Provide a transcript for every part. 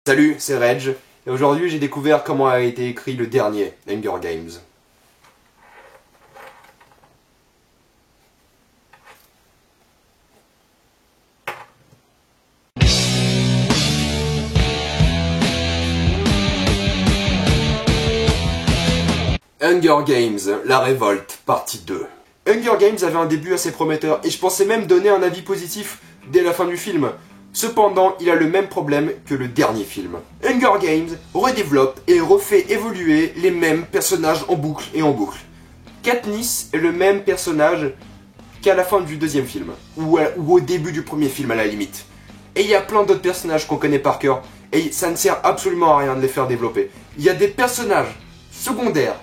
Salut, c'est Reg, et aujourd'hui j'ai découvert comment a été écrit le dernier Hunger Games. Hunger Games, la révolte, partie 2. Hunger Games avait un début assez prometteur, et je pensais même donner un avis positif dès la fin du film. Cependant, il a le même problème que le dernier film. Hunger Games redéveloppe et refait évoluer les mêmes personnages en boucle et en boucle. Katniss est le même personnage qu'à la fin du deuxième film, ou au début du premier film à la limite. Et il y a plein d'autres personnages qu'on connaît par cœur, et ça ne sert absolument à rien de les faire développer. Il y a des personnages secondaires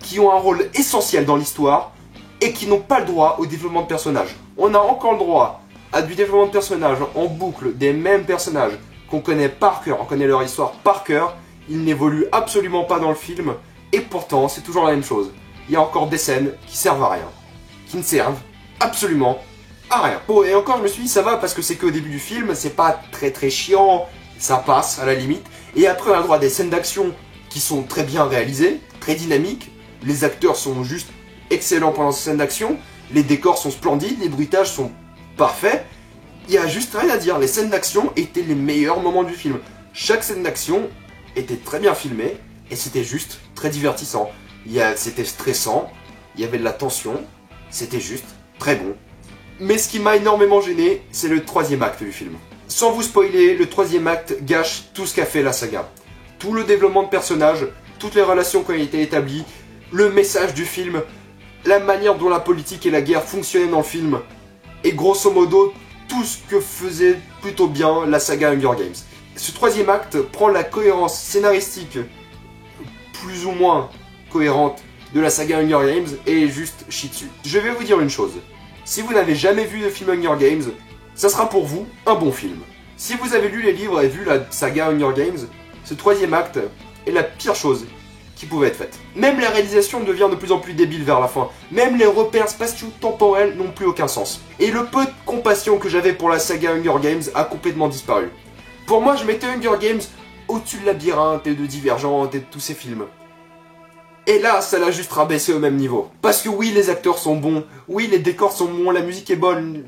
qui ont un rôle essentiel dans l'histoire, et qui n'ont pas le droit au développement de personnages. On a encore le droit à du développement de personnages en boucle des mêmes personnages qu'on connaît par cœur, on connaît leur histoire par cœur, ils n'évoluent absolument pas dans le film, et pourtant c'est toujours la même chose. Il y a encore des scènes qui servent à rien, qui ne servent absolument à rien. Bon, et encore je me suis dit ça va parce que c'est qu'au début du film, c'est pas très chiant, ça passe à la limite, et après on a le droit à des scènes d'action qui sont très bien réalisées, très dynamiques, les acteurs sont juste excellents pendant ces scènes d'action, les décors sont splendides, les bruitages sont parfaits, il y a juste rien à dire, les scènes d'action étaient les meilleurs moments du film. Chaque scène d'action était très bien filmée, et c'était juste très divertissant. C'était stressant, il y avait de la tension, c'était juste très bon. Mais ce qui m'a énormément gêné, c'est le troisième acte du film. Sans vous spoiler, le troisième acte gâche tout ce qu'a fait la saga. Tout le développement de personnages, toutes les relations qui ont été établies, le message du film, la manière dont la politique et la guerre fonctionnaient dans le film, et grosso modo, tout ce que faisait plutôt bien la saga Hunger Games. Ce troisième acte prend la cohérence scénaristique, plus ou moins cohérente, de la saga Hunger Games, et juste chie dessus. Je vais vous dire une chose, si vous n'avez jamais vu de film Hunger Games, ça sera pour vous un bon film. Si vous avez lu les livres et vu la saga Hunger Games, ce troisième acte est la pire chose qui pouvait être faite. Même la réalisation devient de plus en plus débile vers la fin. Même les repères spatio-temporels n'ont plus aucun sens. Et le peu de compassion que j'avais pour la saga Hunger Games a complètement disparu. Pour moi, je mettais Hunger Games au-dessus de Labyrinthe et de Divergente et de tous ces films. Et là, ça l'a juste rabaissé au même niveau. Parce que oui, les acteurs sont bons, oui, les décors sont bons, la musique est bonne,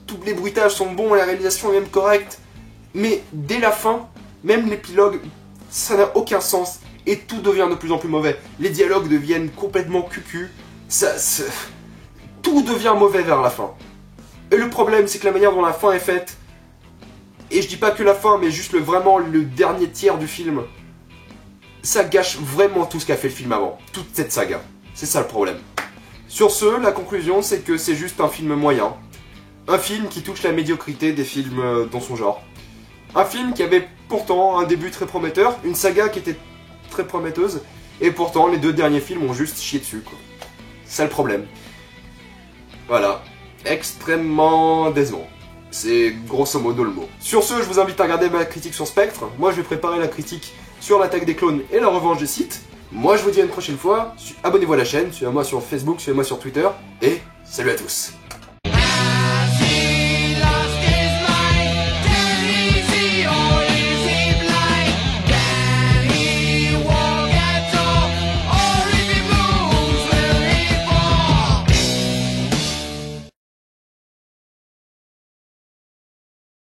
tous les bruitages sont bons, la réalisation est même correcte. Mais dès la fin, même l'épilogue, ça n'a aucun sens. Et tout devient de plus en plus mauvais. Les dialogues deviennent complètement cucu. Tout devient mauvais vers la fin. Et le problème, c'est que la manière dont la fin est faite, et je dis pas que la fin, mais juste vraiment le dernier tiers du film, ça gâche vraiment tout ce qu'a fait le film avant. Toute cette saga. C'est ça le problème. Sur ce, la conclusion, c'est que c'est juste un film moyen. Un film qui touche la médiocrité des films dans son genre. Un film qui avait pourtant un début très prometteur, une saga qui était très prometteuse, et pourtant les deux derniers films ont juste chié dessus, quoi. C'est le problème. Voilà. Extrêmement décevant. C'est grosso modo le mot. Sur ce, je vous invite à regarder ma critique sur Spectre. Moi, je vais préparer la critique sur l'attaque des clones et la revanche des Sith. Moi, je vous dis à une prochaine fois. Abonnez-vous à la chaîne, suivez-moi sur Facebook, suivez-moi sur Twitter, et salut à tous.